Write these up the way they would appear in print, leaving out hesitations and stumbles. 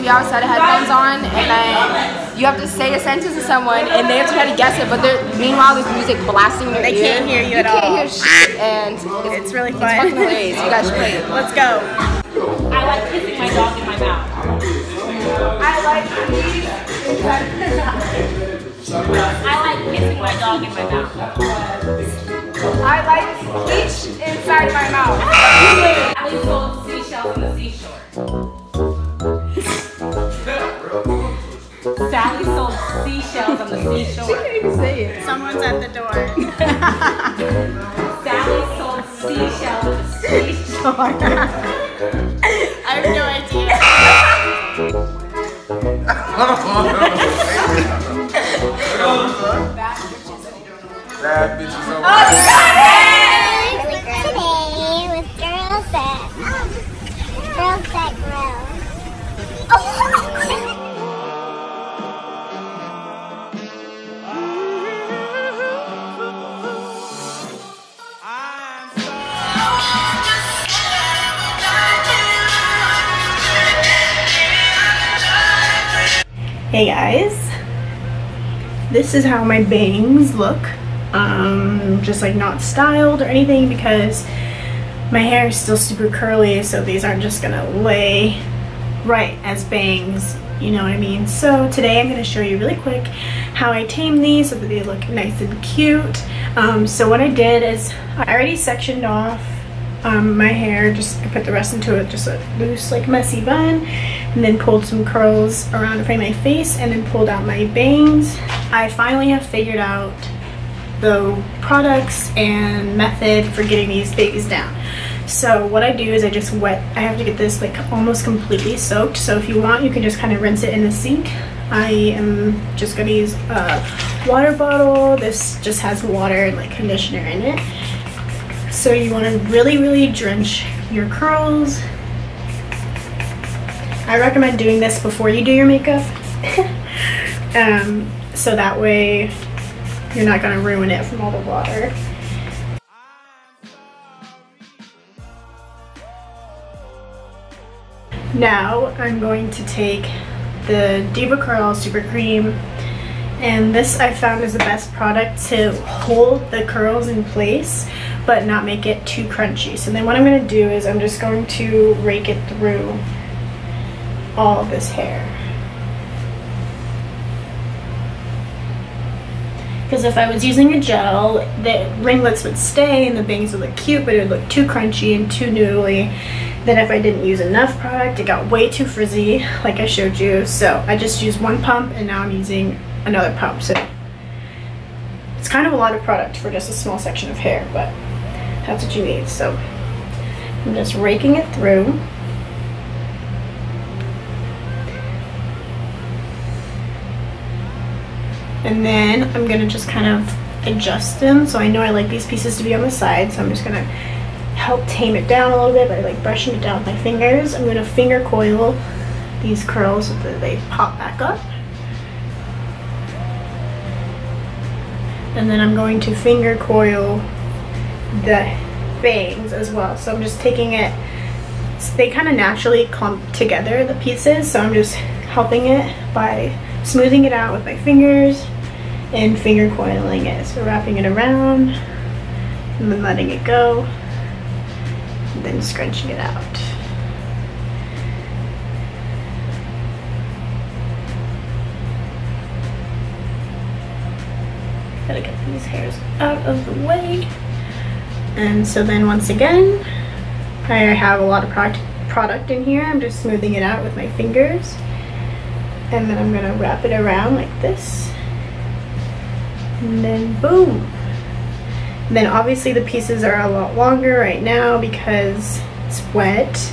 you have a set of headphones on, and then you have to say a sentence to someone, and they have to try to guess it. But meanwhile, there's music blasting in your ear. They can't hear you at all. You can't hear shit, and it's really fun. It's fucking hilarious. You guys should play it. Let's go. I like kissing my dog in my mouth. I like peach inside my dog in my mouth. I like peach inside my mouth. Sally sold seashells on the seashore. Sally sold seashells on the seashore. She can't even say it. Someone's at the door. Sally sold seashells on the seashore. I have no idea. Bad bitches over Today with girls that grow. Hey guys, this is how my bangs look. Just like not styled or anything because my hair is still super curly, so these aren't just gonna lay right as bangs, you know what I mean? So today I'm gonna show you really quick how I tame these so that they look nice and cute. So what I did is I already sectioned off my hair, just I put the rest into it, just a loose like messy bun, and then pulled some curls around in front of my face and then pulled out my bangs. I finally have figured out the products and method for getting these babies down. So what I do is I just I have to get this like almost completely soaked, so if you want you can just kind of rinse it in the sink. I am just gonna use a water bottle. This just has water and like conditioner in it. So you want to really drench your curls. I recommend doing this before you do your makeup. So that way you're not going to ruin it from all the water. Now I'm going to take the Deva Curl Supercream, and this I found is the best product to hold the curls in place but not make it too crunchy. So then what I'm going to do is I'm just going to rake it through all of this hair. Because if I was using a gel, the ringlets would stay and the bangs would look cute, but it would look too crunchy and too noodly. Then if I didn't use enough product, it got way too frizzy, like I showed you. So I just used one pump and now I'm using another pump. So it's kind of a lot of product for just a small section of hair, but that's what you need. So I'm just raking it through. And then I'm gonna just kind of adjust them. So I know I like these pieces to be on the side, so I'm just gonna help tame it down a little bit by like brushing it down with my fingers. I'm gonna finger coil these curls so that they pop back up. And then I'm going to finger coil the bangs as well. So I'm just taking it, they kind of naturally clump together, the pieces, so I'm just helping it by smoothing it out with my fingers and finger coiling it. So wrapping it around and then letting it go and then scrunching it out. Gotta get these hairs out of the way. And so then once again, I have a lot of product in here. I'm just smoothing it out with my fingers. And then I'm gonna wrap it around like this. And then boom. And then obviously the pieces are a lot longer right now because it's wet.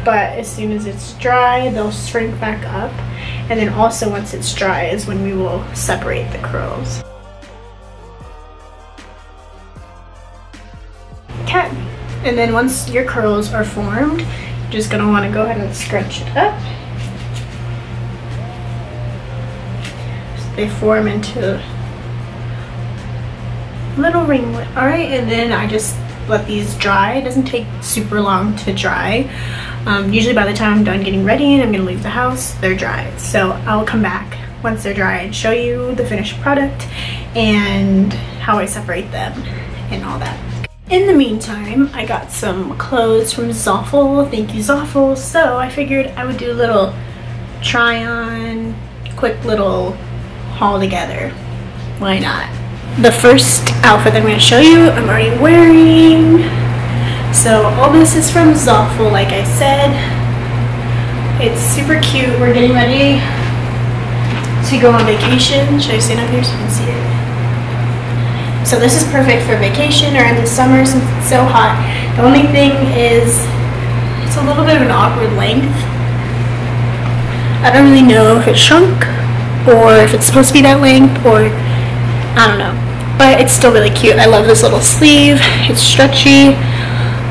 But as soon as it's dry, they'll shrink back up. And then also once it's dry is when we will separate the curls. Okay, and then once your curls are formed, you're just gonna wanna go ahead and scrunch it up. So they form into little ringlet. All right, and then I just let these dry. It doesn't take super long to dry. Usually by the time I'm done getting ready and I'm gonna leave the house, they're dry. So I'll come back once they're dry and show you the finished product and how I separate them and all that. In the meantime, I got some clothes from Zaful. Thank you, Zaful. So I figured I would do a little try on, quick little haul together. Why not? The first outfit that I'm going to show you, I'm already wearing. So all this is from Zaful, like I said. It's super cute. We're getting ready to go on vacation. Should I stand up here so you can see it? So this is perfect for vacation or in the summer since it's so hot. The only thing is it's a little bit of an awkward length. I don't really know if it shrunk or if it's supposed to be that length, or I don't know. But it's still really cute. I love this little sleeve. It's stretchy,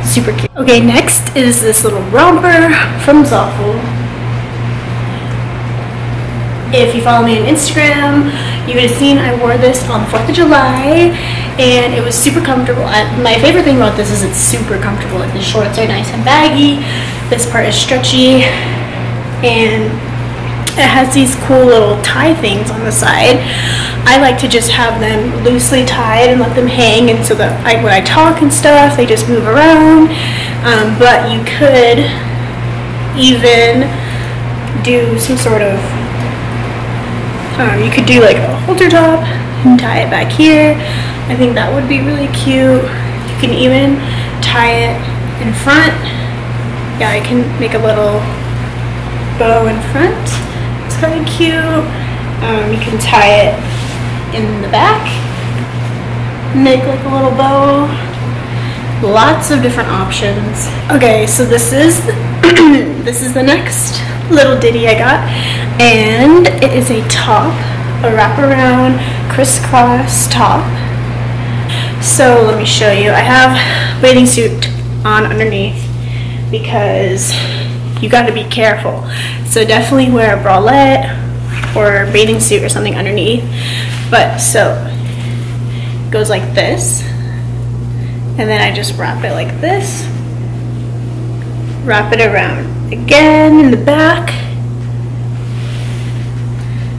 super cute. Okay, next is this little romper from Zaful. If you follow me on Instagram, you would have seen I wore this on the 4th of July and it was super comfortable. My favorite thing about this is it's super comfortable. Like the shorts are nice and baggy, this part is stretchy, and it has these cool little tie things on the side. I like to just have them loosely tied and let them hang, and so that when I talk and stuff, they just move around. But you could even do some sort of you could do like a halter top and tie it back here. I think that would be really cute. You can even tie it in front. Yeah, I can make a little bow in front. It's kind of cute. You can tie it in the back, make like a little bow. Lots of different options. Okay, so this is this is the next little ditty I got, and it is a top, a wraparound crisscross top. So let me show you. I have bathing suit on underneath because you got to be careful. So definitely wear a bralette or a bathing suit or something underneath. But so it goes like this, and then I just wrap it like this, wrap it around again in the back,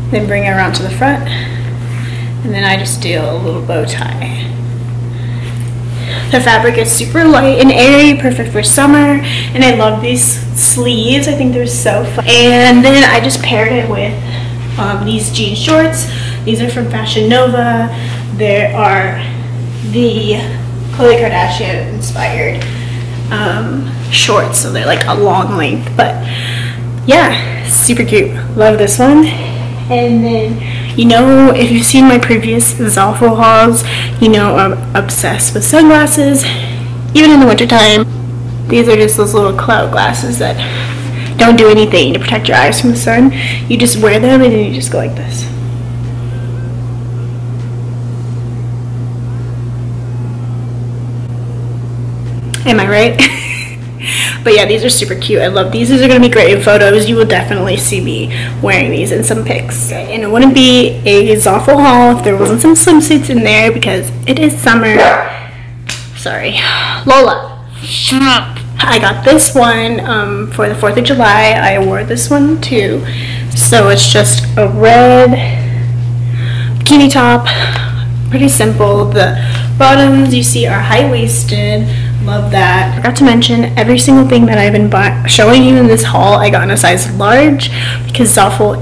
then bring it around to the front, and then I just do a little bow tie. The fabric is super light and airy, perfect for summer, and I love these sleeves. I think they're so fun. And then I just paired it with these jean shorts. These are from Fashion Nova. They are the Khloe Kardashian inspired shorts, so they're like a long length, but yeah, super cute. Love this one. And then, you know, if you've seen my previous Zaful hauls, you know I'm obsessed with sunglasses, even in the wintertime. These are just those little cloud glasses that don't do anything to protect your eyes from the sun. You just wear them and then you just go like this. Am I right? But yeah, these are super cute. I love these. These are going to be great in photos. You will definitely see me wearing these in some pics. And it wouldn't be a Zaful haul if there wasn't some swimsuits in there because it is summer. Sorry. Lola, shut up. I got this one for the 4th of July. I wore this one too. So it's just a red bikini top. Pretty simple. The bottoms you see are high-waisted. Love that. I forgot to mention, every single thing that I've been showing you in this haul I got in a size large because Zaful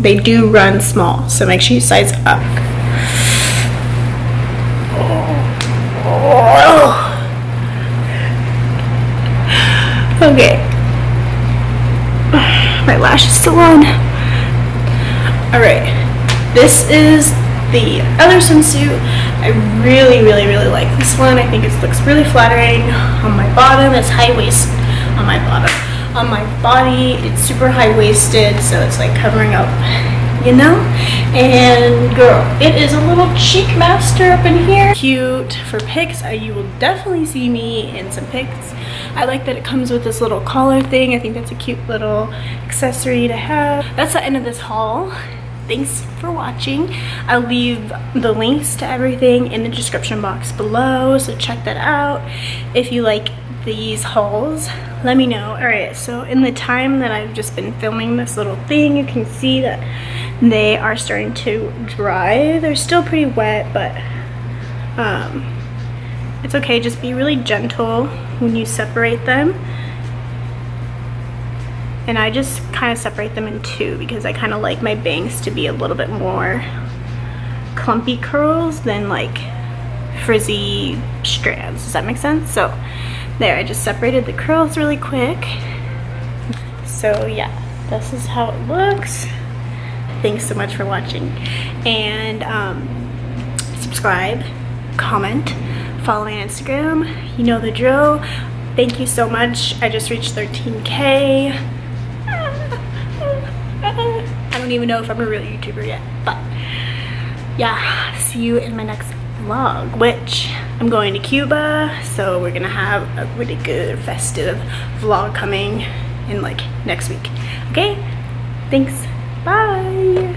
they do run small, so make sure you size up. Okay, my lash is still on. Alright, this is the other swimsuit. I really like this one. I think it looks really flattering on my bottom. It's high waist on my bottom. On my body, it's super high waisted, so it's like covering up, you know? And girl, it is a little cheek master up in here. Cute for pics. You will definitely see me in some pics. I like that it comes with this little collar thing. I think that's a cute little accessory to have. That's the end of this haul. thanks for watching. I'll leave the links to everything in the description box below, so check that out. If you like these hauls, let me know. Alright, so in the time that I've just been filming this little thing, you can see that they are starting to dry. They're still pretty wet, but it's okay. Just be really gentle when you separate them. And I just kind of separate them in two because I kind of like my bangs to be a little bit more clumpy curls than like frizzy strands. Does that make sense? So there, I just separated the curls really quick. So yeah, this is how it looks. Thanks so much for watching. And subscribe, comment, follow me on Instagram. You know the drill. Thank you so much. I just reached 13K. I don't even know if I'm a real YouTuber yet, but yeah, see you in my next vlog, which I'm going to Cuba, so we're gonna have a really good festive vlog coming in like next week. Okay, thanks, bye.